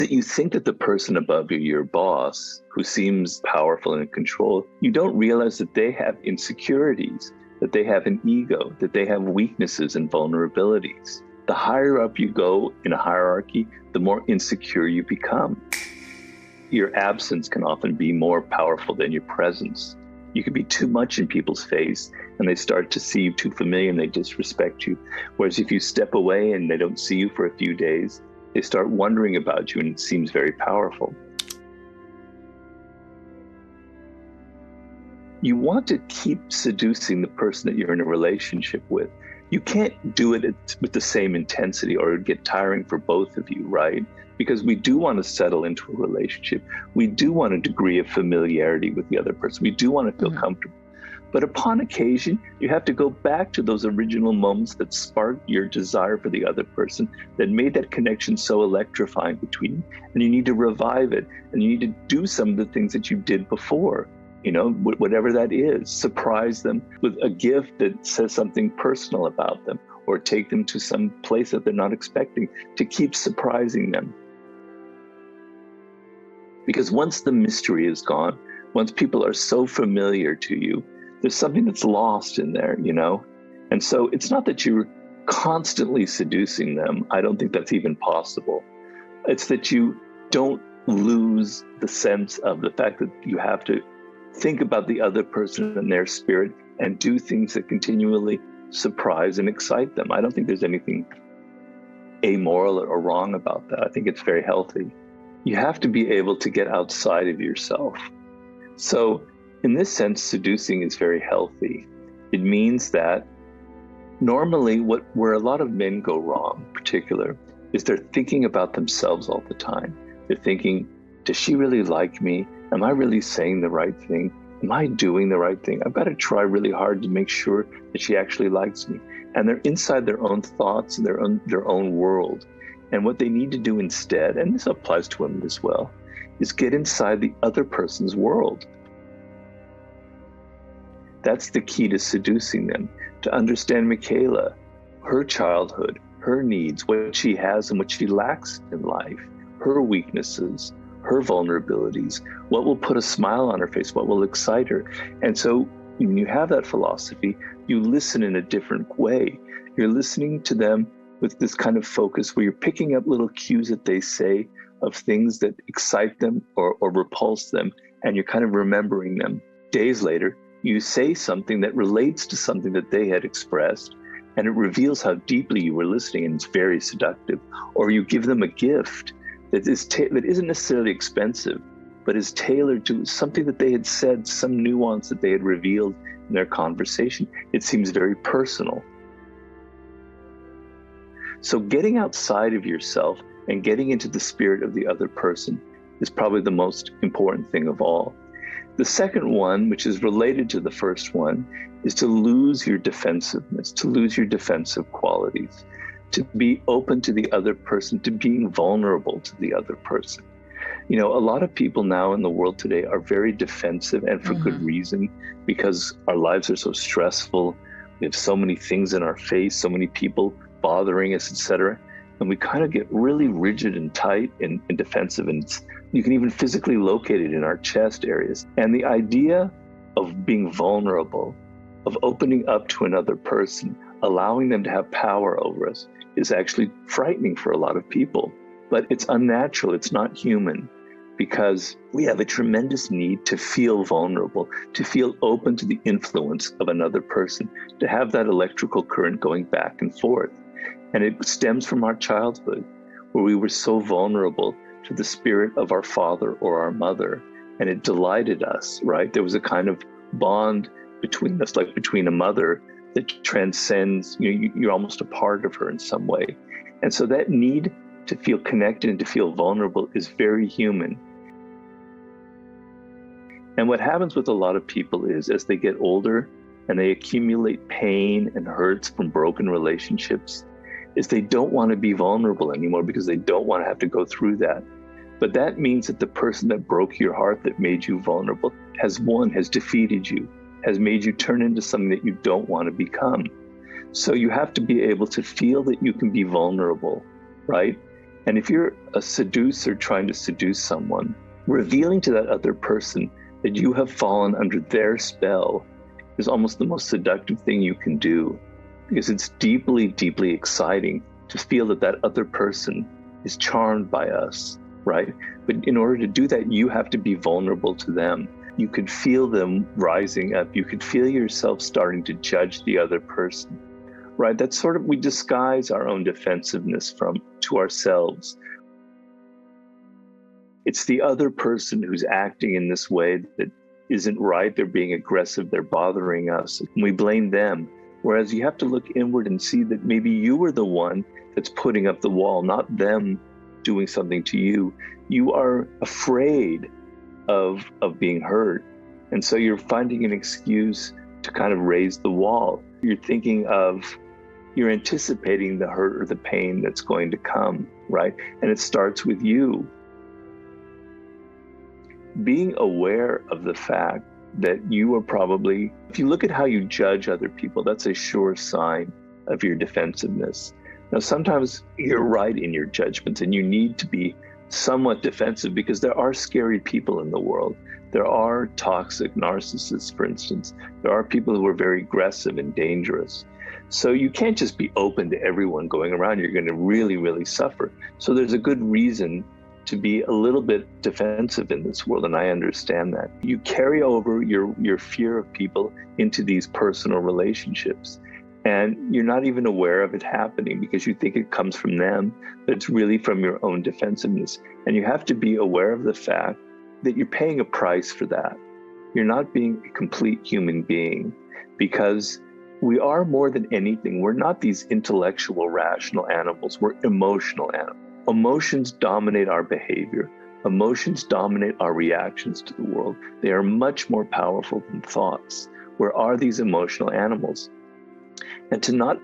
that you think that the person above you, your boss, who seems powerful and in control, you don't realize that they have insecurities, that they have an ego, that they have weaknesses and vulnerabilities. The higher up you go in a hierarchy, the more insecure you become. Your absence can often be more powerful than your presence. You can be too much in people's face and they start to see you too familiar and they disrespect you. Whereas if you step away and they don't see you for a few days, they start wondering about you and it seems very powerful. You want to keep seducing the person that you're in a relationship with. You can't do it with the same intensity or it'd get tiring for both of you, right? Because we do want to settle into a relationship. We do want a degree of familiarity with the other person. We do want to feel comfortable. But upon occasion, you have to go back to those original moments that sparked your desire for the other person, that made that connection so electrifying between you. And you need to revive it. And you need to do some of the things that you did before. You know, whatever that is, surprise them with a gift that says something personal about them, or take them to some place that they're not expecting, to keep surprising them. Because once the mystery is gone, once people are so familiar to you, there's something that's lost in there, you know? And so it's not that you're constantly seducing them. I don't think that's even possible. It's that you don't lose the sense of the fact that you have to think about the other person and their spirit and do things that continually surprise and excite them. I don't think there's anything amoral or wrong about that. I think it's very healthy. You have to be able to get outside of yourself. So in this sense, seducing is very healthy. It means that normally where a lot of men go wrong in particular is they're thinking about themselves all the time. They're thinking, does she really like me? Am I really saying the right thing? Am I doing the right thing? I've got to try really hard to make sure that she actually likes me. And they're inside their own thoughts and their own world. And what they need to do instead, and this applies to women as well, is get inside the other person's world. That's the key to seducing them, to understand Michaela, her childhood, her needs, what she has and what she lacks in life, her weaknesses, her vulnerabilities, what will put a smile on her face, what will excite her. And so when you have that philosophy, you listen in a different way. You're listening to them with this kind of focus where you're picking up little cues that they say of things that excite them or repulse them, and you're kind of remembering them. Days later, you say something that relates to something that they had expressed, and it reveals how deeply you were listening, and it's very seductive. Or you give them a gift that isn't necessarily expensive, but is tailored to something that they had said, some nuance that they had revealed in their conversation. It seems very personal. So getting outside of yourself and getting into the spirit of the other person is probably the most important thing of all. The second one, which is related to the first one, is to lose your defensiveness, to lose your defensive qualities, to be open to the other person, to being vulnerable to the other person. You know, a lot of people now in the world today are very defensive, and for good reason, because our lives are so stressful. We have so many things in our face, so many people bothering us, etc. And we kind of get really rigid and tight and defensive, and you can even physically locate it in our chest areas. And the idea of being vulnerable, of opening up to another person, allowing them to have power over us, is actually frightening for a lot of people. But it's unnatural, it's not human, because we have a tremendous need to feel vulnerable, to feel open to the influence of another person, to have that electrical current going back and forth. And it stems from our childhood, where we were so vulnerable to the spirit of our father or our mother, and it delighted us, right? There was a kind of bond between us, like between a mother, that transcends, you're almost a part of her in some way. And so that need to feel connected and to feel vulnerable is very human. And what happens with a lot of people is, as they get older and they accumulate pain and hurts from broken relationships, is they don't want to be vulnerable anymore because they don't want to have to go through that. But that means that the person that broke your heart, that made you vulnerable, has defeated you, has made you turn into something that you don't want to become. So you have to be able to feel that you can be vulnerable, right? And if you're a seducer trying to seduce someone, revealing to that other person that you have fallen under their spell is almost the most seductive thing you can do, because it's deeply, deeply exciting to feel that that other person is charmed by us, right? But in order to do that, you have to be vulnerable to them. You could feel them rising up. You could feel yourself starting to judge the other person, right? That's sort of, we disguise our own defensiveness to ourselves. It's the other person who's acting in this way that isn't right. They're being aggressive. They're bothering us. And we blame them. Whereas you have to look inward and see that maybe you were the one that's putting up the wall, not them doing something to you. You are afraid of being hurt. And so you're finding an excuse to kind of raise the wall. You're anticipating the hurt or the pain that's going to come, right? And it starts with you. Being aware of the fact that you are probably, if you look at how you judge other people, that's a sure sign of your defensiveness. Now, sometimes you're right in your judgments and you need to be somewhat defensive because there are scary people in the world. There are toxic narcissists, for instance. There are people who are very aggressive and dangerous. So you can't just be open to everyone going around. You're going to really, really suffer. So there's a good reason to be a little bit defensive in this world, and I understand that. You carry over your fear of people into these personal relationships, and you're not even aware of it happening because you think it comes from them, but it's really from your own defensiveness. And you have to be aware of the fact that you're paying a price for that. You're not being a complete human being, because we are more than anything. We're not these intellectual, rational animals. We're emotional animals. Emotions dominate our behavior. Emotions dominate our reactions to the world. They are much more powerful than thoughts. Where are these emotional animals? And to not...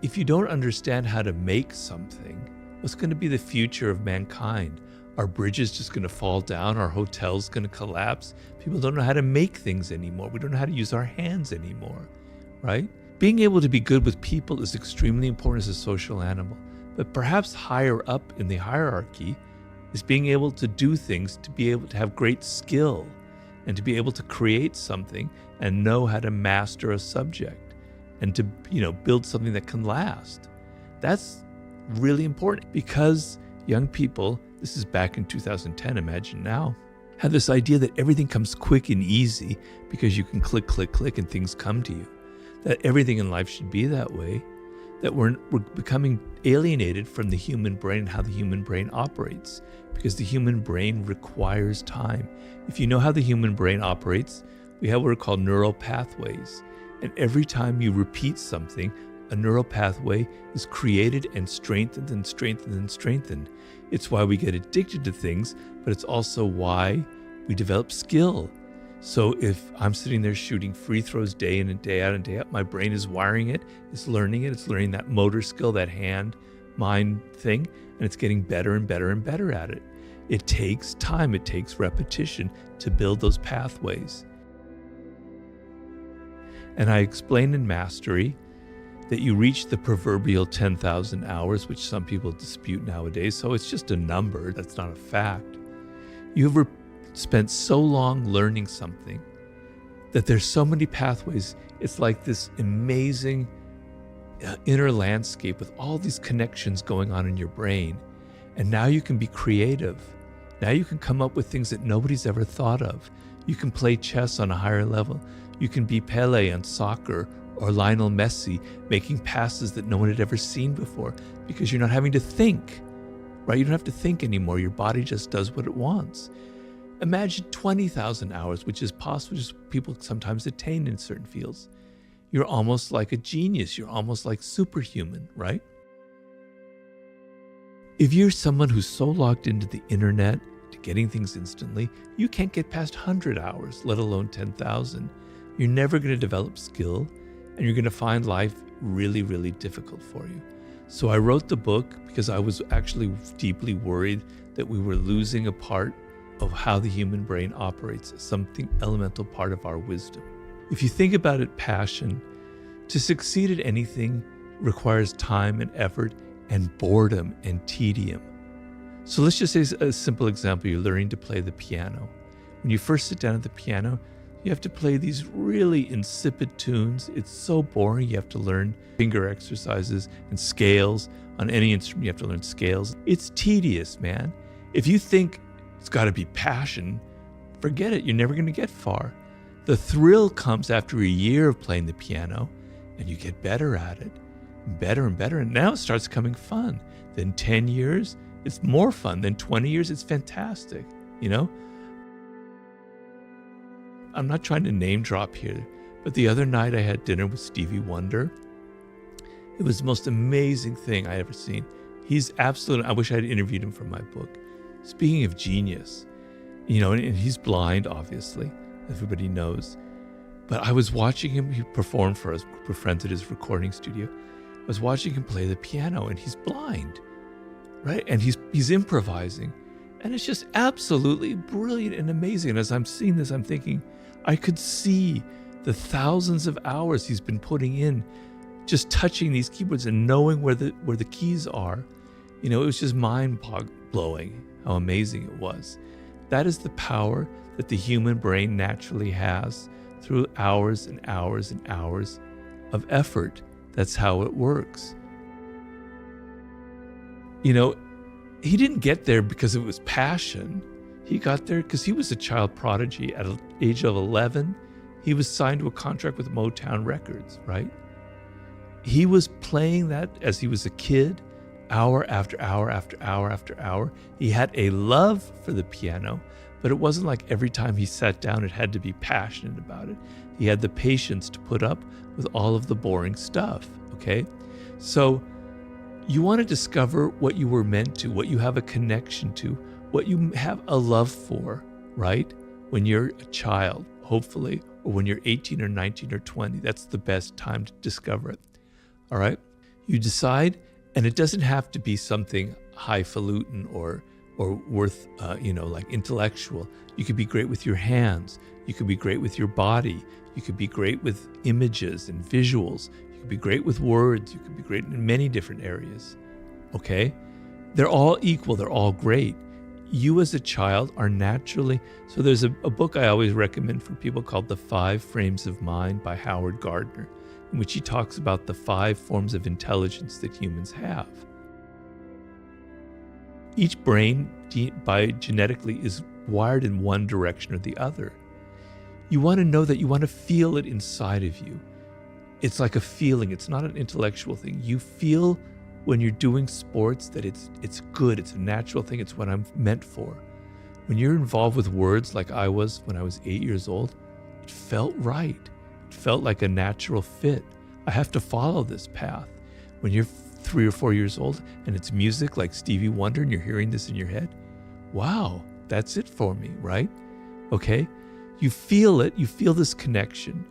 If you don't understand how to make something, what's going to be the future of mankind? Are bridges just going to fall down? Are hotels going to collapse? People don't know how to make things anymore. We don't know how to use our hands anymore, right? Being able to be good with people is extremely important as a social animal. But perhaps higher up in the hierarchy is being able to do things, to be able to have great skill, and to be able to create something and know how to master a subject and to, build something that can last. That's really important because young people, this is back in 2010, imagine now, have this idea that everything comes quick and easy because you can click, click, click and things come to you. That everything in life should be that way. That we're becoming alienated from the human brain and how the human brain operates, because the human brain requires time. If you know how the human brain operates, we have what are called neural pathways. And every time you repeat something, a neural pathway is created and strengthened and strengthened and strengthened. It's why we get addicted to things, but it's also why we develop skill. So if I'm sitting there shooting free throws day in and day out and day out, my brain is wiring it, it's learning that motor skill, that hand-mind thing, and it's getting better and better and better at it. It takes time, it takes repetition to build those pathways. And I explain in Mastery that you reach the proverbial 10,000 hours, which some people dispute nowadays, so it's just a number, that's not a fact. You've spent so long learning something that there's so many pathways. It's like this amazing inner landscape with all these connections going on in your brain. And now you can be creative. Now you can come up with things that nobody's ever thought of. You can play chess on a higher level. You can be Pele on soccer or Lionel Messi making passes that no one had ever seen before because you're not having to think, right? You don't have to think anymore. Your body just does what it wants. Imagine 20,000 hours, which is possible, just people sometimes attain in certain fields. You're almost like a genius. You're almost like superhuman, right? If you're someone who's so logged into the internet, to getting things instantly, you can't get past 100 hours, let alone 10,000. You're never going to develop skill, and you're going to find life really, really difficult for you. So I wrote the book because I was actually deeply worried that we were losing a part of how the human brain operates, something elemental part of our wisdom. If you think about it, passion, to succeed at anything requires time and effort and boredom and tedium. So let's just say a simple example. You're learning to play the piano. When you first sit down at the piano, you have to play these really insipid tunes. It's so boring. You have to learn finger exercises and scales. On any instrument, you have to learn scales. It's tedious, man. If you think it's got to be passion, forget it. You're never going to get far. The thrill comes after a year of playing the piano, and you get better at it, better and better. And now it starts becoming fun. Then 10 years, it's more fun. Then 20 years, it's fantastic, you know? I'm not trying to name drop here, but the other night I had dinner with Stevie Wonder. It was the most amazing thing I ever seen. He's absolutely, I wish I had interviewed him for my book. Speaking of genius, you know, and he's blind, obviously, everybody knows. But I was watching him, he performed for us, a group of friends at his recording studio. I was watching him play the piano, and he's blind, right? And he's improvising. And it's just absolutely brilliant and amazing. And as I'm seeing this, I'm thinking, I could see the thousands of hours he's been putting in, just touching these keyboards and knowing where the keys are. You know, it was just mind-blowing how amazing it was. That is the power that the human brain naturally has through hours and hours and hours of effort. That's how it works. You know, he didn't get there because it was passion. He got there because he was a child prodigy. At the age of 11, he was signed to a contract with Motown Records, right? He was playing that as he was a kid, hour after hour after hour after hour. He had a love for the piano, but it wasn't like every time he sat down, it had to be passionate about it. He had the patience to put up with all of the boring stuff, okay? So you want to discover what you were meant to, what you have a connection to, what you have a love for, right? When you're a child, hopefully, or when you're 18 or 19 or 20, that's the best time to discover it, all right? You decide, and it doesn't have to be something highfalutin or worth, like intellectual. You could be great with your hands. You could be great with your body. You could be great with images and visuals. You could be great with words. You could be great in many different areas, okay? They're all equal. They're all great. You as a child are naturally, so there's a book I always recommend for people called The 5 Frames of Mind by Howard Gardner, in which he talks about the 5 forms of intelligence that humans have. Each brain genetically is wired in one direction or the other. You want to know that, you want to feel it inside of you. It's like a feeling. It's not an intellectual thing. You feel when you're doing sports that it's good. It's a natural thing. It's what I'm meant for. When you're involved with words like I was when I was 8 years old, it felt right. It felt like a natural fit. I have to follow this path. When you're 3 or 4 years old and it's music like Stevie Wonder and you're hearing this in your head, wow, that's it for me, right? Okay? You feel it. You feel this connection.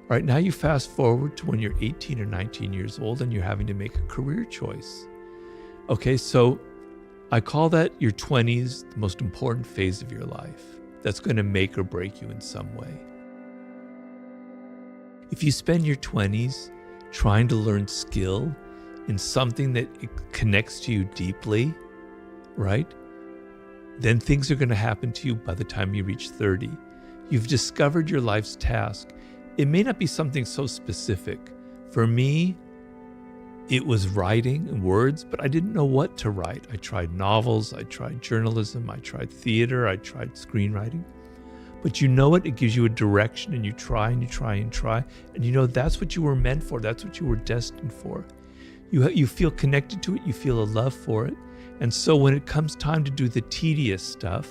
Right now you fast forward to when you're 18 or 19 years old and you're having to make a career choice. Okay, so I call that your 20s, the most important phase of your life. That's going to make or break you in some way. If you spend your 20s trying to learn skill in something that it connects to you deeply, right? Then things are going to happen to you by the time you reach 30. You've discovered your life's task. It may not be something so specific. For me, it was writing and words, but I didn't know what to write. I tried novels, I tried journalism, I tried theater, I tried screenwriting. But you know it gives you a direction, and you try and you try and try, and you know that's what you were meant for, that's what you were destined for. You feel connected to it, you feel a love for it, and so when it comes time to do the tedious stuff,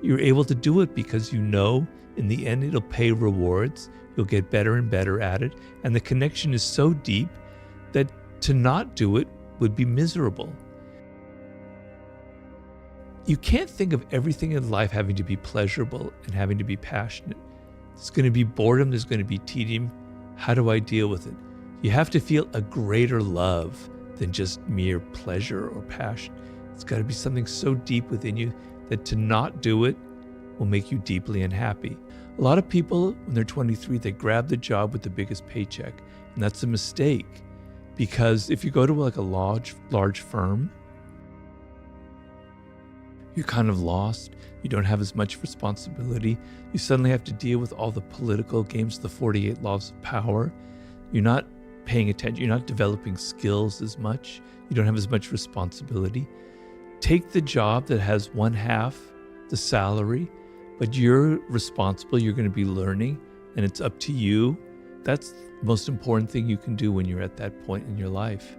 you're able to do it because you know in the end it'll pay rewards, you'll get better and better at it, and the connection is so deep that to not do it would be miserable. You can't think of everything in life having to be pleasurable and having to be passionate. There's going to be boredom, there's going to be tedium. How do I deal with it? You have to feel a greater love than just mere pleasure or passion. It's got to be something so deep within you that to not do it will make you deeply unhappy. A lot of people, when they're 23, they grab the job with the biggest paycheck, and that's a mistake Because if you go to like a large firm, you're kind of lost. You don't have as much responsibility. You suddenly have to deal with all the political games, the 48 laws of power. You're not paying attention. You're not developing skills as much. You don't have as much responsibility. Take the job that has one half the salary, but you're responsible. You're going to be learning, and it's up to you. That's the most important thing you can do when you're at that point in your life.